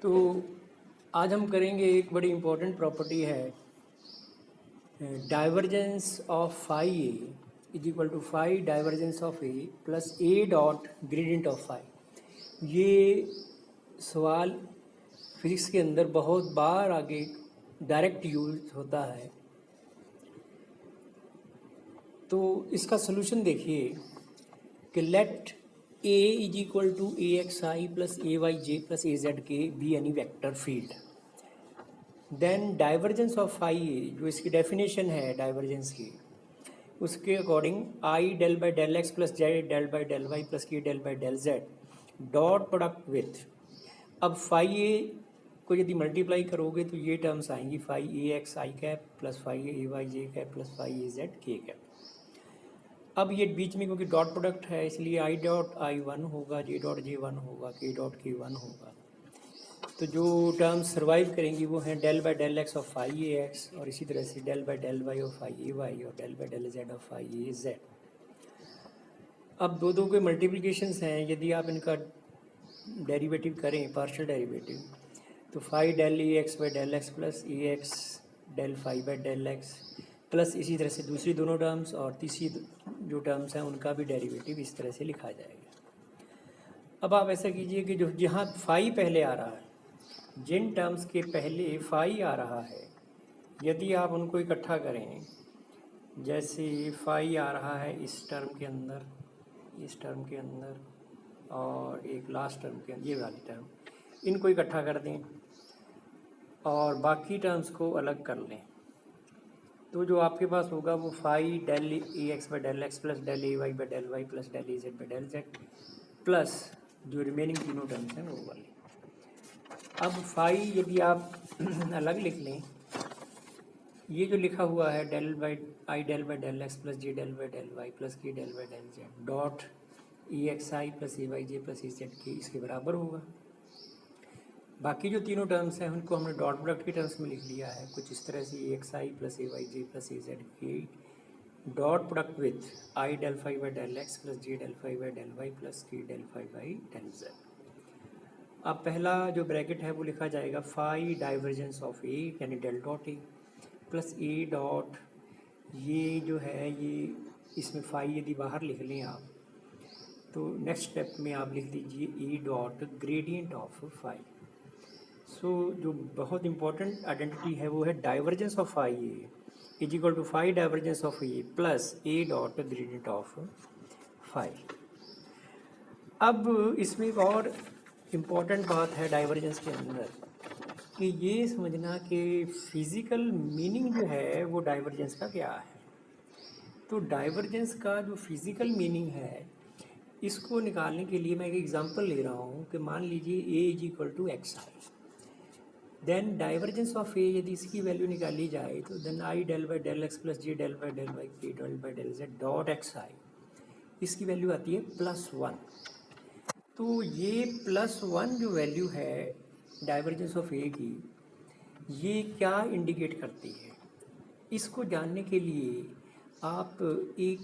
तो आज हम करेंगे एक बड़ी इम्पोर्टेंट प्रॉपर्टी है divergence of phi A is equal to phi divergence of A plus A dot gradient of phi. ये सवाल फिजिक्स के अंदर बहुत बार आगे डायरेक्ट यूज होता है। तो इसका सोल्यूशन देखिए कि let A is equal to A X I plus A Y J plus A Z K be any vector field. Then divergence of phi A, जो इसकी डेफिनेशन है डाइवर्जेंस की, उसके according I del by del x plus Z del by del Y plus K del by del Z dot product with. अब phi A को यदि multiply करोगे तो ये टर्म्स आएंगी phi A X I cap plus phi A Y J cap plus phi A Z के cap. अब ये बीच में क्योंकि डॉट प्रोडक्ट है इसलिए आई डॉट आई वन होगा, जे डॉट जे वन होगा, के डॉट के वन होगा। तो जो टर्म्स सर्वाइव करेंगी वो हैं del by del X of phi A X, और इसी तरह से del by del Y of phi A Y, और del by del Z of phi A Z. अब दो दो के मल्टीप्लिकेशंस हैं, यदि आप इनका डेरिवेटिव करें पार्शियल डेरिवेटिव तो phi del A x by del x plus A X del phi by del x plus इसी तरह से दूसरी दोनों टर्म्स और तीसरी जो टर्म्स हैं उनका भी डेरिवेटिव इस तरह से लिखा जाएगा। अब आप ऐसा कीजिए कि जो जहाँ फाई पहले आ रहा है, जिन टर्म्स के पहले फाई आ रहा है, यदि आप उनको इकट्ठा करें, जैसे फाई आ रहा है इस टर्म के अंदर, इस टर्म के अंदर और एक लास्ट टर्म के अंदर, ये वाली टर्म, इनको इकट्ठा कर दें और बाकी टर्म्स को अलग कर लें, तो जो आपके पास होगा वो phi del A x by del x plus del A y by del Y plus del A z by del z plus जो रिमेनिंग तीनों टर्म्स हैं वो वाली। अब फाई यदि आप अलग लिख लें, ये जो लिखा हुआ है del by I del by del x plus J del by del Y plus K del by del Z dot E X I plus A Y J plus E Z K, इसके बराबर होगा। बाकी जो तीनों terms हैं उनको हमने dot product के टर्म्स में लिख लिया है कुछ इस तरह से, A X I plus A Y J plus A Z K dot product with I del phi by del x plus J del phi by del Y plus K del phi by del Z. अब पहला जो bracket है वो लिखा जाएगा phi divergence of A यानी del dot A plus A dot, ये जो है ये इसमें फाई यदि बाहर लिख लें आप तो नेक्स्ट स्टेप में आप लिख दीजिए A dot gradient of phi. So जो बहुत इंपॉर्टेंट आइडेंटिटी है वो है divergence of phi A is equal to phi divergence of A plus A dot gradient of phi. अब इसमें एक और इम्पॉर्टेंट बात है डाइवर्जेंस के अंदर कि ये समझना कि फिज़िकल मीनिंग जो है वो डाइवर्जेंस का क्या है। तो डाइवर्जेंस का जो फिज़िकल मीनिंग है इसको निकालने के लिए मैं एक एग्जांपल ले रहा हूँ कि मान लीजिए A is equal to X I, then divergence of A यदि इसकी वैल्यू निकाली जाए तो then I del by del x plus J del by del Y K del by del Z dot X I, इसकी value आती है +1। तो ये +1 जो वैल्यू है डाइवर्जेंस ऑफ ए की, ये क्या इंडिकेट करती है? इसको जानने के लिए आप एक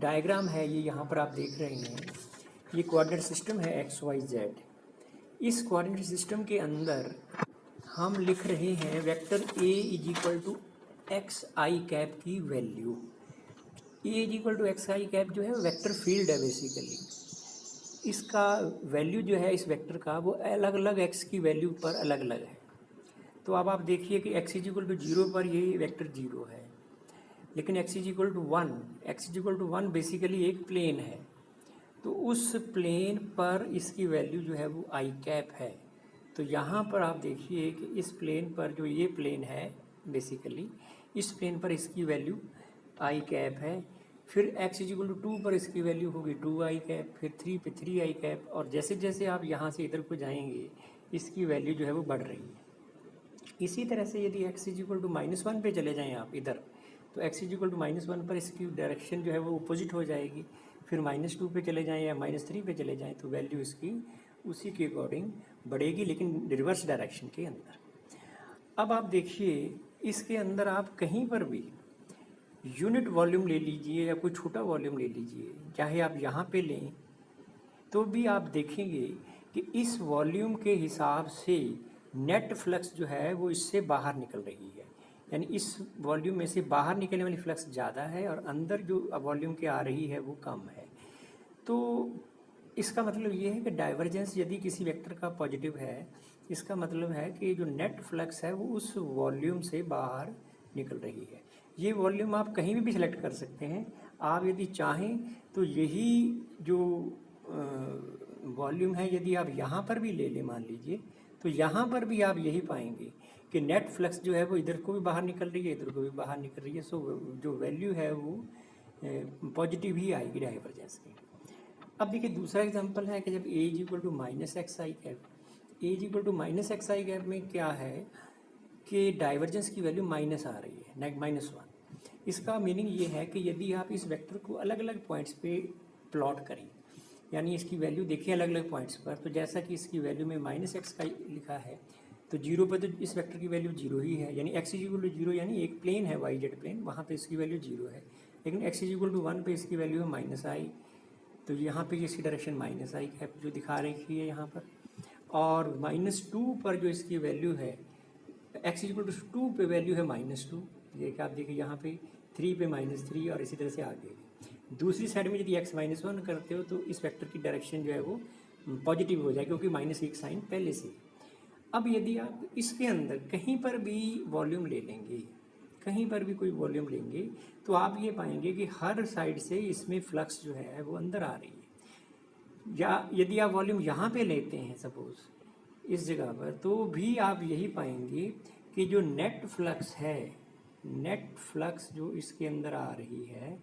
डायग्राम है, ये यहाँ पर आप देख रहे हैं, ये कोऑर्डिनेट सिस्टम है एक्स वाई जेड। इस कोऑर्डिनेट सिस्टम के अंदर हम लिख रहे हैं vector A is equal to X I cap की value. A is equal to X I cap जो है वेक्टर फील्ड है बेसिकली, इसका वैल्यू जो है इस वेक्टर का वो अलग अलग एक्स की वैल्यू पर अलग अलग है। तो अब आप देखिए कि एक्स इज इक्वल टू 0 पर ये वेक्टर 0 है, लेकिन x is equal to 1, x is equal to 1 basically एक प्लेन है, तो उस प्लेन पर इसकी वैल्यू जो है वो आई कैप है। तो यहाँ पर आप देखिए कि इस प्लेन पर जो ये प्लेन है बेसिकली, इस प्लेन पर इसकी वैल्यू आई कैप है। फिर x इज इक्वल टू 2 पर इसकी वैल्यू होगी 2 आई कैप, फिर 3 पे 3 आई कैप, और जैसे जैसे आप यहाँ से इधर को जाएंगे इसकी वैल्यू जो है वो बढ़ रही है। इसी तरह से यदि x इज इक्वल टू -1 पे चले जाएँ आप इधर, तो x इज इक्वल टू -1 पर इसकी डायरेक्शन जो है वो अपोजिट हो जाएगी। फिर -2 पे चले जाएँ या -3 पे चले जाएँ तो वैल्यू इसकी उसी के अकॉर्डिंग बढ़ेगी, लेकिन रिवर्स डायरेक्शन के अंदर। अब आप देखिए इसके अंदर आप कहीं पर भी यूनिट वॉल्यूम ले लीजिए या कोई छोटा वॉल्यूम ले लीजिए, चाहे आप यहाँ पे लें, तो भी आप देखेंगे कि इस वॉल्यूम के हिसाब से नेट फ्लक्स जो है वो इससे बाहर निकल रही है, यानी इस वॉल्यूम में से बाहर निकलने वाली फ्लक्स ज़्यादा है और अंदर जो वॉल्यूम के आ रही है वो कम है। तो इसका मतलब ये है कि डाइवर्जेंस यदि किसी वेक्टर का पॉजिटिव है, इसका मतलब है कि जो नेट फ्लक्स है वो उस वॉल्यूम से बाहर निकल रही है। ये वॉल्यूम आप कहीं भी सिलेक्ट कर सकते हैं। आप यदि चाहें तो यही जो वॉल्यूम है यदि आप यहाँ पर भी ले लें मान लीजिए, तो यहाँ पर भी आप यही पाएंगे कि नेट फ्लक्स जो है वो इधर को भी बाहर निकल रही है, इधर को भी बाहर निकल रही है। सो जो वैल्यू है वो पॉजिटिव ही आएगी डाइवर्जेंस की। अब देखिए दूसरा एग्जांपल है कि जब A is equal to minus X I cap, A is equal to minus X I cap में क्या है कि डाइवर्जेंस की वैल्यू माइनस आ रही है, नेट -1। इसका मीनिंग ये है कि यदि आप इस वेक्टर को अलग अलग पॉइंट्स पे प्लॉट करें, यानी इसकी वैल्यू देखिए अलग अलग पॉइंट्स पर, तो जैसा कि इसकी वैल्यू में माइनस एक्स का लिखा है तो जीरो पर तो इस वेक्टर की वैल्यू जीरो ही है, यानी x is equal to zero, यानी एक प्लेन है वाई जेड प्लेन, वहाँ पे इसकी वैल्यू जीरो है। लेकिन एक्स इज इक्वल टू 1 पे इसकी वैल्यू है माइनस आई, तो यहाँ पे इसकी डायरेक्शन माइनस आई है जो दिखा रखी है यहाँ पर। और -2 पर जो इसकी वैल्यू है, एक्स इज इक्वल टू 2 पे वैल्यू है -2, ये कि आप देखिए यहाँ पे 3 पे -3 और इसी तरह से आगे। दूसरी साइड में यदि x -1 करते हो तो इस वेक्टर की डायरेक्शन जो है वो पॉजिटिव हो जाए, क्योंकि -1 साइन पहले से। अब यदि आप इसके अंदर कहीं पर भी वॉल्यूम ले लेंगे, कहीं पर भी कोई वॉल्यूम लेंगे, तो आप ये पाएंगे कि हर साइड से इसमें फ्लक्स जो है वो अंदर आ रही है। या यदि आप वॉल्यूम यहाँ पे लेते हैं सपोज इस जगह पर, तो भी आप यही पाएंगे कि जो नेट फ्लक्स है, नेट फ्लक्स जो इसके अंदर आ रही है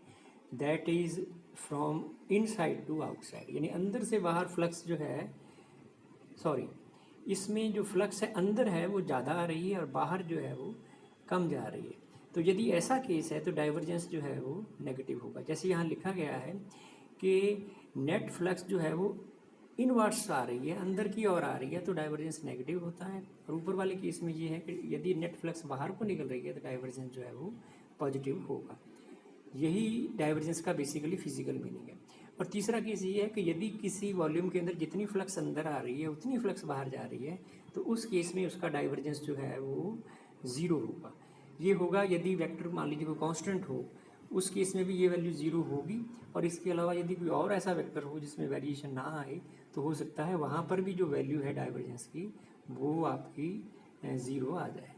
that is from inside to outside, यानी अंदर से बाहर फ्लक्स जो है, सॉरी, इसमें जो फ्लक्स है अंदर है वो ज़्यादा आ रही है और बाहर जो है वो कम जा रही है। तो यदि ऐसा केस है तो डाइवर्जेंस जो है वो नेगेटिव होगा। जैसे यहाँ लिखा गया है कि नेट फ्लक्स जो है वो इनवर्ड्स आ रही है, अंदर की ओर आ रही है, तो डाइवर्जेंस नेगेटिव होता है। और ऊपर वाले केस में ये है कि यदि नेट फ्लक्स बाहर को निकल रही है तो डाइवर्जेंस जो है वो पॉजिटिव होगा। यही डाइवर्जेंस का बेसिकली फिजिकल मीनिंग है। और तीसरा केस ये है कि यदि किसी वॉल्यूम के अंदर जितनी फ्लक्स अंदर आ रही है उतनी फ्लक्स बाहर जा रही है, तो उस केस में उसका डाइवर्जेंस जो है वो ज़ीरो होगा। ये होगा यदि वेक्टर मान लीजिए कोई कांस्टेंट हो, उस केस में भी ये वैल्यू ज़ीरो होगी। और इसके अलावा यदि कोई और ऐसा वेक्टर हो जिसमें वेरिएशन ना आए, तो हो सकता है वहाँ पर भी जो वैल्यू है डाइवर्जेंस की वो आपकी ज़ीरो आ जाए।